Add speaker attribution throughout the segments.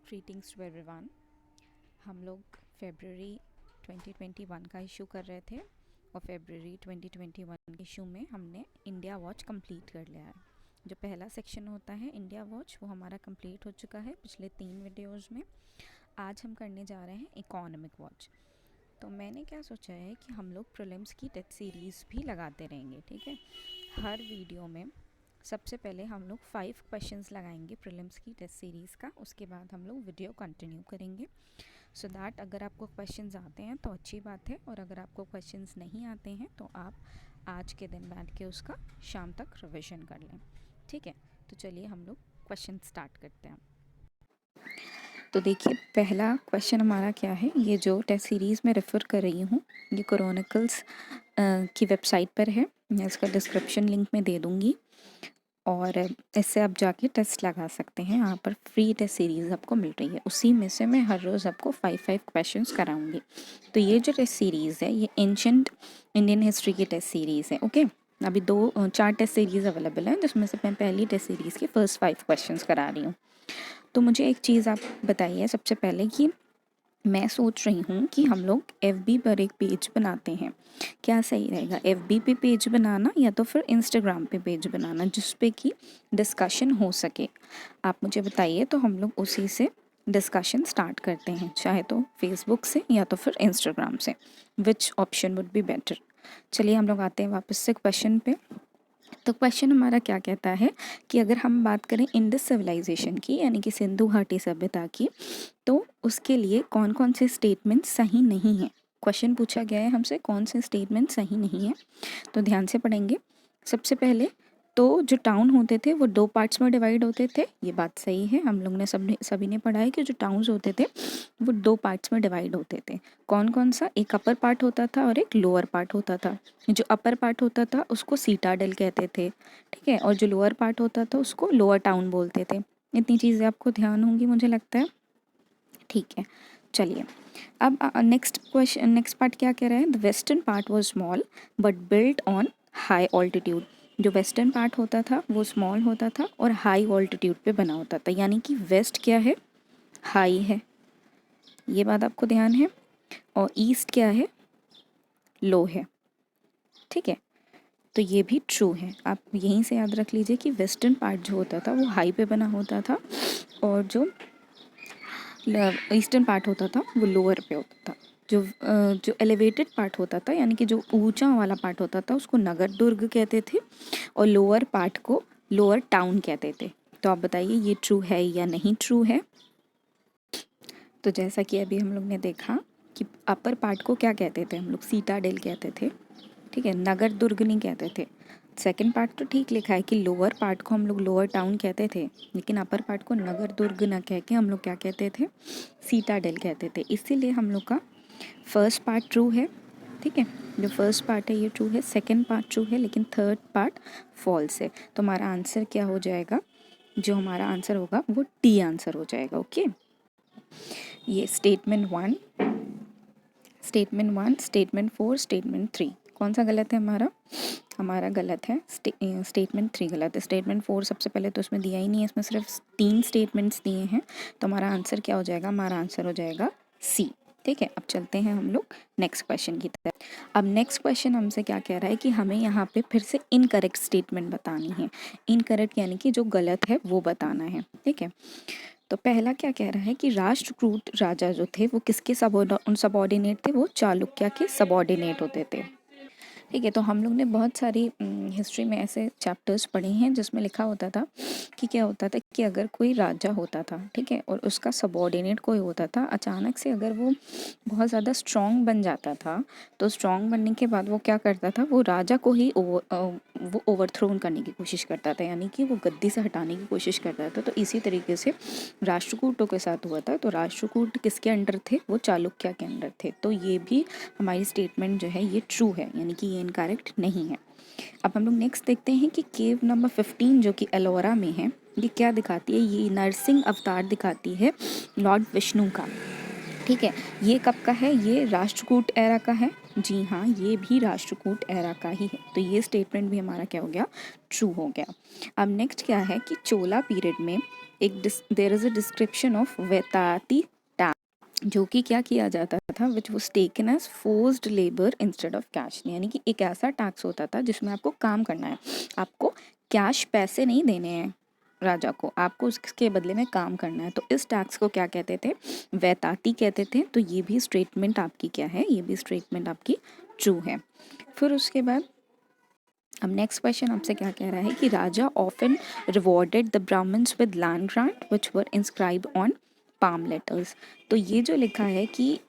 Speaker 1: Greetings to everyone. हम लोग February 2021 का इशू कर रहे थे और फेबररी 2021 के इशू में हमने इंडिया वॉच कंप्लीट कर लिया है। जो पहला सेक्शन होता है इंडिया वॉच वो हमारा कंप्लीट हो चुका है पिछले 3 वीडियोज़ में। आज हम करने जा रहे हैं इकोनॉमिक वॉच। तो मैंने क्या सोचा है कि हम लोग प्रीलिम्स की टेस्ट सीरीज़ भी लगाते रहेंगे, ठीक है। हर वीडियो में सबसे पहले हम लोग 5 क्वेश्चंस लगाएंगे प्रीलिम्स की टेस्ट सीरीज़ का, उसके बाद हम लोग वीडियो कंटिन्यू करेंगे। सो दैट अगर आपको क्वेश्चंस आते हैं तो अच्छी बात है, और अगर आपको क्वेश्चंस नहीं आते हैं तो आप आज के दिन बैठ के उसका शाम तक रिविजन कर लें, ठीक है। तो चलिए हम लोग क्वेश्चन स्टार्ट करते हैं। तो देखिए पहला क्वेश्चन हमारा क्या है, ये जो टेस्ट सीरीज़ में रेफ़र कर रही हूँ ये क्रॉनिकल्स की वेबसाइट पर है, मैं इसका डिस्क्रिप्शन लिंक में दे दूँगी और इससे आप जाके टेस्ट लगा सकते हैं। यहाँ पर फ्री टेस्ट सीरीज़ आपको मिल रही है, उसी में से मैं हर रोज़ आपको 5 क्वेश्चंस कराऊंगी। तो ये जो टेस्ट सीरीज़ है ये एंशंट इंडियन हिस्ट्री की टेस्ट सीरीज़ है, ओके। अभी 4 टेस्ट सीरीज़ अवेलेबल हैं, जिसमें से मैं पहली टेस्ट सीरीज़ के फर्स्ट 5 क्वेश्चंस करा रही हूँ। तो मुझे एक चीज़ आप बताइए सबसे पहले कि मैं सोच रही हूँ कि हम लोग FB पर एक पेज बनाते हैं, क्या सही रहेगा, FB पे पेज बनाना या तो फिर इंस्टाग्राम पे पेज बनाना जिस पे कि डिस्कशन हो सके। आप मुझे बताइए तो हम लोग उसी से डिस्कशन स्टार्ट करते हैं, चाहे तो फेसबुक से या तो फिर इंस्टाग्राम से, which option would be better. चलिए हम लोग आते हैं वापस से क्वेश्चन पे। तो क्वेश्चन हमारा क्या कहता है कि अगर हम बात करें इंडस सिविलाइजेशन की यानी कि सिंधु घाटी सभ्यता की, तो उसके लिए कौन कौन से स्टेटमेंट सही नहीं हैं। क्वेश्चन पूछा गया है हमसे कौन से स्टेटमेंट सही नहीं है, तो ध्यान से पढ़ेंगे। सबसे पहले तो जो टाउन होते थे वो 2 पार्ट्स में डिवाइड होते थे, ये बात सही है। हम लोग ने सभी ने पढ़ा है कि जो टाउन्स होते थे वो 2 पार्ट्स में डिवाइड होते थे। कौन कौन सा, एक अपर पार्ट होता था और एक लोअर पार्ट होता था। जो अपर पार्ट होता था उसको सीटाडेल कहते थे, ठीक है, और जो लोअर पार्ट होता था उसको लोअर टाउन बोलते थे। इतनी चीज़ें आपको ध्यान होंगी मुझे लगता है, ठीक है। चलिए अब नेक्स्ट पार्ट क्या कह रहा है, the western part was small but built on high altitude. जो वेस्टर्न पार्ट होता था वो स्मॉल होता था और हाई ऑल्टीट्यूड पे बना होता था, यानी कि वेस्ट क्या है, हाई है, ये बात आपको ध्यान है, और ईस्ट क्या है, लो है, ठीक है। तो ये भी ट्रू है, आप यहीं से याद रख लीजिए कि वेस्टर्न पार्ट जो होता था वो हाई पे बना होता था और जो ईस्टर्न पार्ट होता था वो लोअर पे होता था। जो एलिवेटेड पार्ट होता था यानी कि जो ऊंचा वाला पार्ट होता था उसको नगर दुर्ग कहते थे और लोअर पार्ट को लोअर टाउन कहते थे। तो आप बताइए ये ट्रू है या नहीं ट्रू है। तो जैसा कि अभी हम लोग ने देखा कि अपर पार्ट को क्या कहते थे हम लोग, सीटाडेल कहते थे, ठीक है, नगर दुर्ग नहीं कहते थे। सेकंड पार्ट तो ठीक लिखा है कि लोअर पार्ट को हम लोग लोअर टाउन कहते थे, लेकिन अपर पार्ट को नगर दुर्ग ना कह के हम लोग क्या कहते थे, सीटाडेल कहते थे। इसीलिए हम लोग का फर्स्ट पार्ट ट्रू है, ठीक है। जो फर्स्ट पार्ट है ये ट्रू है, सेकंड पार्ट ट्रू है, लेकिन थर्ड पार्ट फॉल्स है। तो हमारा आंसर क्या हो जाएगा, जो हमारा आंसर होगा वो डी आंसर हो जाएगा, ओके। ये स्टेटमेंट 1, स्टेटमेंट 4, स्टेटमेंट 3 कौन सा गलत है हमारा, हमारा गलत है स्टेटमेंट 3 गलत है। स्टेटमेंट 4 सबसे पहले तो उसमें दिया ही नहीं है, इसमें सिर्फ 3 स्टेटमेंट्स दिए हैं। तो हमारा आंसर क्या हो जाएगा, हमारा आंसर हो जाएगा सी, ठीक है। अब चलते हैं हम लोग नेक्स्ट क्वेश्चन की तरफ। अब नेक्स्ट क्वेश्चन हमसे क्या कह रहा है कि हमें यहाँ पे फिर से इनकरेक्ट स्टेटमेंट बतानी है। इनकरेक्ट यानी कि जो गलत है वो बताना है, ठीक है। तो पहला क्या कह रहा है कि राष्ट्रकूट राजा जो थे वो किसके सबऑर्डिनेट थे, वो चालुक्य के सबऑर्डिनेट होते थे, ठीक है। तो हम लोग ने बहुत सारी हिस्ट्री में ऐसे चैप्टर्स पढ़े हैं जिसमें लिखा होता था कि क्या होता था कि अगर कोई राजा होता था, ठीक है, और उसका सबऑर्डिनेट कोई होता था, अचानक से अगर वो बहुत ज़्यादा स्ट्रॉन्ग बन जाता था, तो स्ट्रॉन्ग बनने के बाद वो क्या करता था, वो राजा को ही वो ओवरथ्रोन करने की कोशिश करता था, यानी कि वो गद्दी से हटाने की कोशिश करता था। तो इसी तरीके से राष्ट्रकूटों के साथ हुआ था। तो राष्ट्रकूट किसके अंडर थे, वो चालुक्य के अंडर थे। तो ये भी हमारी स्टेटमेंट जो है ये ट्रू है, यानी कि ये इनकरेक्ट नहीं है। अब हम लोग नेक्स्ट देखते हैं कि केव नंबर 15 जो कि एलोरा में है, ये क्या दिखाती है, ये नरसिंह अवतार दिखाती है लॉर्ड विष्णु का। ठीक है, ये कब का है? ये राष्ट्रकूट एरा का है। जी हाँ, ये भी राष्ट्रकूट एरा का ही है। तो ये स्टेटमेंट भी हमारा क्या हो गया? ट्रू हो गया। अब नेक्स्ट क्या है कि चोला पीरियड में एक there is a description of वेताती टैक्स, जो कि क्या किया जाता था, which was taken as forced labour instead of cash. यानी कि एक ऐसा टैक्स होता था जिसमें आपको काम करना है, आपको कैश पैसे नहीं देने हैं राजा को, आपको उसके बदले में काम करना है। तो इस टैक्स को क्या कहते थे? वैताती कहते थे। तो ये भी स्टेटमेंट आपकी क्या है? ये भी स्टेटमेंट आपकी ट्रू है। फिर उसके बाद अब नेक्स्ट क्वेश्चन आपसे क्या कह रहा है कि raja often rewarded the Brahmins with land grant which were inscribe on palm letters. तो ये जो लिखा है कि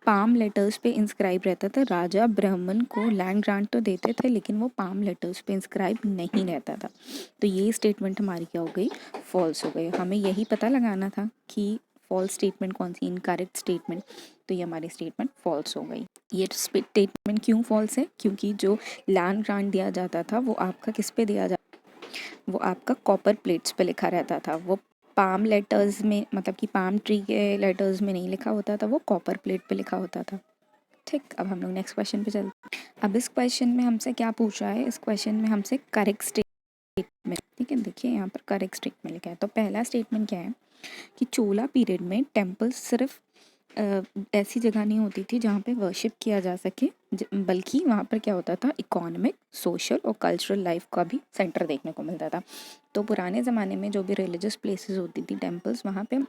Speaker 1: पाम लेटर्स पे इंस्क्राइब रहता था, राजा ब्राह्मण को लैंड ग्रांट तो देते थे लेकिन वो पाम लेटर्स पे इंस्क्राइब नहीं रहता था। तो ये स्टेटमेंट हमारी क्या हो गई? फॉल्स हो गई। हमें यही पता लगाना था कि फॉल्स स्टेटमेंट कौन सी, इनकरेक्ट स्टेटमेंट। तो ये हमारी स्टेटमेंट फॉल्स हो गई। ये स्टेटमेंट क्यों फॉल्स है? क्योंकि जो लैंड ग्रांट दिया जाता था वो आपका किस पे दिया जाता, वो आपका कॉपर प्लेट्स पे लिखा रहता था। वो पाम लेटर्स में, मतलब कि पाम ट्री के लेटर्स में नहीं लिखा होता था, वो कॉपर प्लेट पे लिखा होता था। ठीक, अब हम लोग नेक्स्ट क्वेश्चन पे चलते हैं। अब इस क्वेश्चन में हमसे क्या पूछ रहा है? इस क्वेश्चन में हमसे करेक्ट स्टेटमेंट, ठीक है, देखिए यहाँ पर करेक्ट स्टेटमेंट लिखा है। तो पहला स्टेटमेंट क्या है कि चोला पीरियड में टेम्पल सिर्फ ऐसी जगह नहीं होती थी जहाँ पे वर्शिप किया जा सके, बल्कि वहाँ पर क्या होता था, इकोनॉमिक, सोशल और कल्चरल लाइफ का भी सेंटर देखने को मिलता था। तो पुराने ज़माने में जो भी रिलीजियस प्लेसेस होती थी, टेम्पल्स, वहाँ पे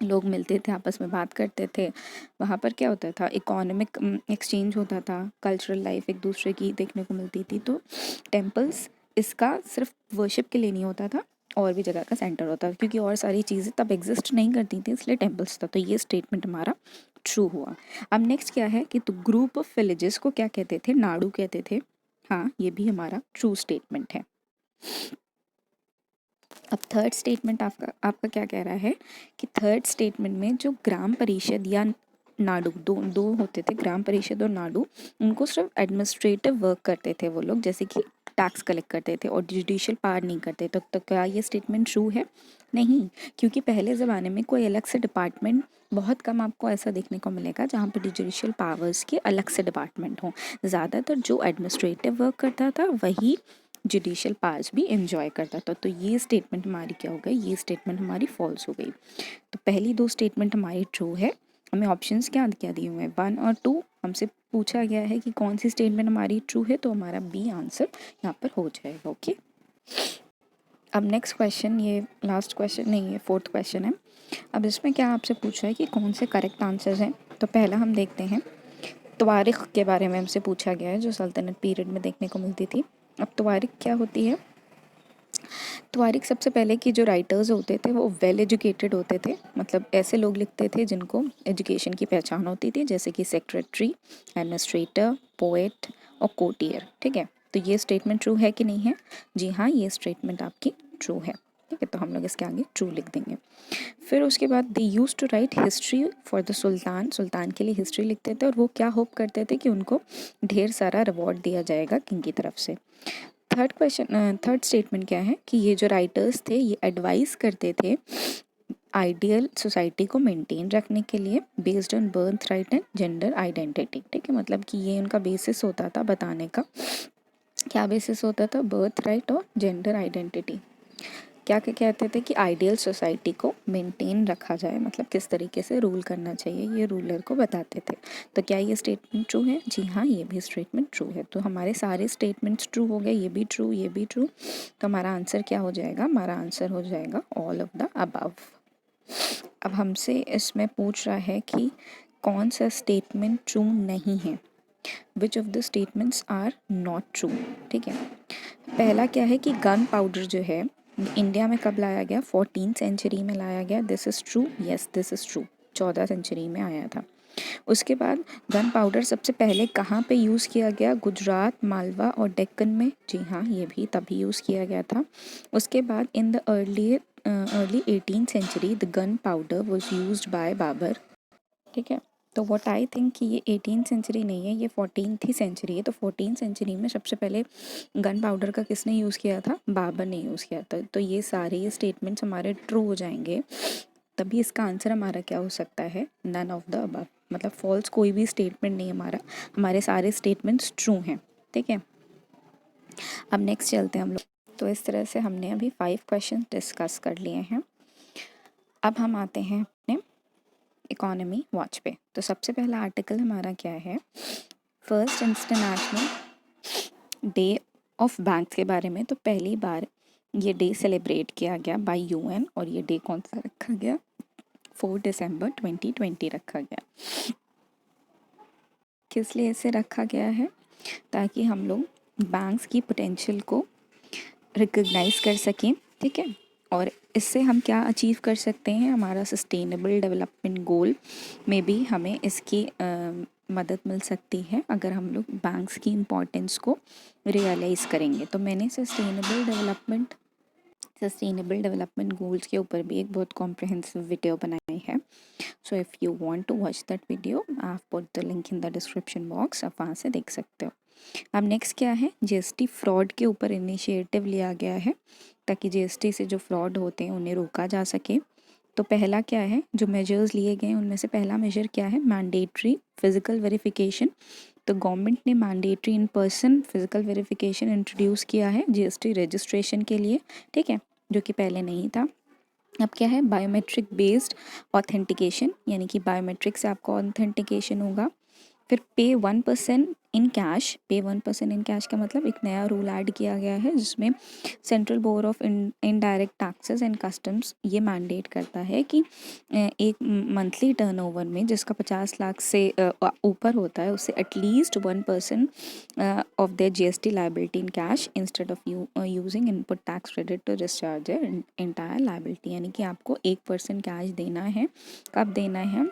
Speaker 1: लोग मिलते थे, आपस में बात करते थे। वहाँ पर क्या होता था, इकोनॉमिक एक्सचेंज होता था, कल्चरल लाइफ एक दूसरे की देखने को मिलती थी। तो टेम्पल्स इसका सिर्फ वर्शिप के लिए नहीं होता था, और भी जगह का सेंटर होता था, क्योंकि और सारी चीज़ें तब एग्जिस्ट नहीं करती थी, इसलिए टेम्पल्स था। तो ये स्टेटमेंट हमारा ट्रू हुआ। अब नेक्स्ट क्या है कि तो ग्रुप ऑफ विलेजेस को क्या कहते थे? नाडू कहते थे। हाँ, ये भी हमारा ट्रू स्टेटमेंट है। अब थर्ड स्टेटमेंट आपका आपका क्या कह रहा है कि थर्ड स्टेटमेंट में जो ग्राम परिषद या नाडू, दो दो होते थे, ग्राम परिषद और नाडू, उनको सिर्फ एडमिनिस्ट्रेटिव वर्क करते थे वो लोग, जैसे कि टैक्स कलेक्ट करते थे और जुडिशियल पावर नहीं करते। तो क्या ये स्टेटमेंट ट्रू है? नहीं, क्योंकि पहले ज़माने में कोई अलग से डिपार्टमेंट, बहुत कम आपको ऐसा देखने को मिलेगा जहाँ पे जुडिशियल पावर्स के अलग से डिपार्टमेंट हों। ज़्यादातर जो एडमिनिस्ट्रेटिव वर्क करता था वही जुडिशियल पावर्स भी एंजॉय करता था। तो ये स्टेटमेंट हमारी क्या हो गई? ये स्टेटमेंट हमारी फॉल्स हो गई। तो पहली दो स्टेटमेंट हमारी ट्रू है। हमें ऑप्शंस क्या क्या दिए हुए हैं? 1 और 2। हमसे पूछा गया है कि कौन सी स्टेटमेंट हमारी ट्रू है, तो हमारा बी आंसर यहाँ पर हो जाएगा। ओके, अब नेक्स्ट क्वेश्चन, ये लास्ट क्वेश्चन नहीं, ये फोर्थ क्वेश्चन है। अब इसमें क्या आपसे पूछा है कि कौन से करेक्ट आंसर्स हैं। तो पहला हम देखते हैं, तवारीख के बारे में हमसे पूछा गया है, जो सल्तनत पीरियड में देखने को मिलती थी। अब तवारीख क्या होती है? तवारीख सबसे पहले की जो राइटर्स होते थे वो वेल एजुकेटेड होते थे, मतलब ऐसे लोग लिखते थे जिनको एजुकेशन की पहचान होती थी, जैसे कि सेक्रेटरी, एडमिनिस्ट्रेटर, पोएट और कोटियर। ठीक है, तो ये स्टेटमेंट ट्रू है कि नहीं है? जी हाँ, ये स्टेटमेंट आपकी ट्रू है। ठीक है, तो हम लोग इसके आगे ट्रू लिख देंगे। फिर उसके बाद they use to write history for the sultan, सुल्तान के लिए हिस्ट्री लिखते थे, और वो क्या होप करते थे कि उनको ढेर सारा रिवॉर्ड दिया जाएगा किंग की तरफ से। थर्ड स्टेटमेंट क्या है कि ये जो राइटर्स थे ये एडवाइस करते थे आइडियल सोसाइटी को मेंटेन रखने के लिए, based on birth right and gender identity. ठीक है, मतलब कि ये उनका बेसिस होता था बताने का। क्या बेसिस होता था? बर्थ राइट और जेंडर आइडेंटिटी। क्या क्या कहते थे कि आइडियल सोसाइटी को मेंटेन रखा जाए, मतलब किस तरीके से रूल करना चाहिए, ये रूलर को बताते थे। तो क्या ये स्टेटमेंट ट्रू है? जी हाँ, ये भी स्टेटमेंट ट्रू है। तो हमारे सारे स्टेटमेंट्स ट्रू हो गए, ये भी ट्रू, ये भी ट्रू। तो हमारा आंसर क्या हो जाएगा? हमारा आंसर हो जाएगा ऑल ऑफ द अबव। अब हमसे इसमें पूछ रहा है कि कौन सा स्टेटमेंट ट्रू नहीं है, which of the statements are not true. ठीक है, पहला क्या है कि गन पाउडर जो है इंडिया में कब लाया गया? 14th सेंचुरी में लाया गया। This is true, yes this is true, 14 century में आया था। उसके बाद गन पाउडर सबसे पहले कहाँ पे यूज़ किया गया? गुजरात, मालवा और डेक्कन में। जी हाँ, ये भी तभी यूज़ किया गया था। उसके बाद in the early 18th century the gunpowder was use by Babar. ठीक है, तो व्हाट आई थिंक कि ये 18th सेंचुरी नहीं है, ये 14th ही सेंचुरी है। तो 14th सेंचुरी में सबसे पहले गन पाउडर का किसने यूज़ किया था? बाबर ने यूज़ किया था। तो ये सारे स्टेटमेंट्स हमारे ट्रू हो जाएंगे तभी इसका आंसर हमारा क्या हो सकता है, नन ऑफ द अबव, मतलब फॉल्स कोई भी स्टेटमेंट नहीं हमारा, हमारे सारे स्टेटमेंट्स ट्रू हैं। ठीक है, अब नेक्स्ट चलते हैं हम लोग। तो इस तरह से हमने अभी 5 क्वेश्चन डिस्कस कर लिए हैं। अब हम आते हैं अपने इकोनॉमी वॉच पे। तो सबसे पहला आर्टिकल हमारा क्या है, first international day of bank के बारे में। तो पहली बार ये डे सेलिब्रेट किया गया बाय यूएन, और ये डे कौन सा रखा गया, 4 दिसंबर 2020 रखा गया। किस लिए इसे रखा गया है, ताकि हम लोग बैंक्स की पोटेंशियल को रिकग्नाइज कर सकें। ठीक है, और इससे हम क्या अचीव कर सकते हैं, हमारा सस्टेनेबल डेवलपमेंट गोल में भी हमें इसकी मदद मिल सकती है अगर हम लोग बैंक्स की इम्पोर्टेंस को रियलाइज़ करेंगे। तो मैंने सस्टेनेबल डेवलपमेंट गोल्स के ऊपर भी एक बहुत कॉम्प्रिहेंसिव वीडियो बनाई है। So if you want to watch that video, I put the link in the description box, आप वहाँ से देख सकते हो। अब नेक्स्ट क्या है, जीएसटी फ्रॉड के ऊपर इनिशिएटिव लिया गया है ताकि जीएसटी से जो फ्रॉड होते हैं उन्हें रोका जा सके। तो पहला क्या है, जो मेजर्स लिए गए उनमें से पहला मेजर क्या है, मैंडेटरी फिजिकल वेरिफिकेशन। तो गवर्नमेंट ने mandatory in person physical verification introduce किया है जीएसटी रजिस्ट्रेशन के लिए। ठीक है, जो कि पहले नहीं था। अब क्या है, बायोमेट्रिक बेस्ड ऑथेंटिकेशन, यानी कि बायोमेट्रिक से आपका ऑथेंटिकेशन होगा। फिर पे 1% इन कैश, पे 1% इन कैश का मतलब एक नया रूल ऐड किया गया है जिसमें central board of indirect taxes and customs ये मैंडेट करता है कि एक मंथली टर्नओवर में जिसका 50 लाख से ऊपर होता है उससे at least 1% of their GST liability in cash instead of using input tax credit to discharge their entire liability. यानी कि आपको 1% कैश देना है। कब देना है,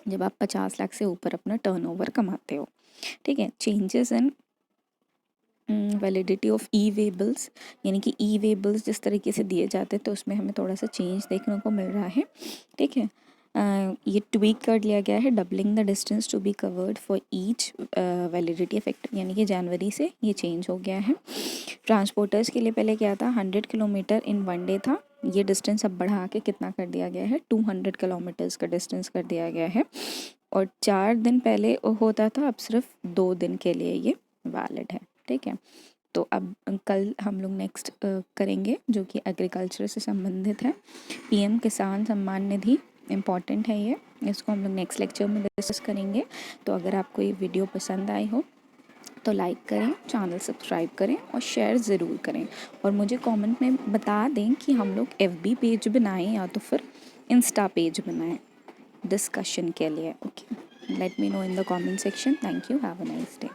Speaker 1: जब आप 50 लाख से ऊपर अपना टर्नओवर कमाते हो। ठीक है, changes in validity of E way bills, यानी कि ई वे बिल्स जिस तरीके से दिए जाते हैं तो उसमें हमें थोड़ा सा चेंज देखने को मिल रहा है। ठीक है, ये ट्वीक कर लिया गया है, doubling the distance to be covered for each validity effect, यानी कि जनवरी से ये चेंज हो गया है। ट्रांसपोर्टर्स के लिए पहले क्या था, 100 किलोमीटर इन 1 डे था, ये डिस्टेंस अब बढ़ा के कितना कर दिया गया है, 200 किलोमीटर्स का डिस्टेंस कर दिया गया है। और 4 दिन पहले होता था, अब सिर्फ 2 दिन के लिए ये वैलिड है। ठीक है, तो अब कल हम लोग नेक्स्ट करेंगे जो कि एग्रीकल्चर से संबंधित है, पीएम किसान सम्मान निधि। इम्पॉर्टेंट है ये, इसको हम लोग नेक्स्ट लेक्चर में डिस्कस करेंगे। तो अगर आपको ये वीडियो पसंद आई हो तो लाइक करें, चैनल सब्सक्राइब करें और शेयर ज़रूर करें। और मुझे कमेंट में बता दें कि हम लोग एफबी पेज बनाएं या तो फिर इंस्टा पेज बनाएं डिस्कशन के लिए। Okay, let me know in the comment section. Thank you, have a nice day.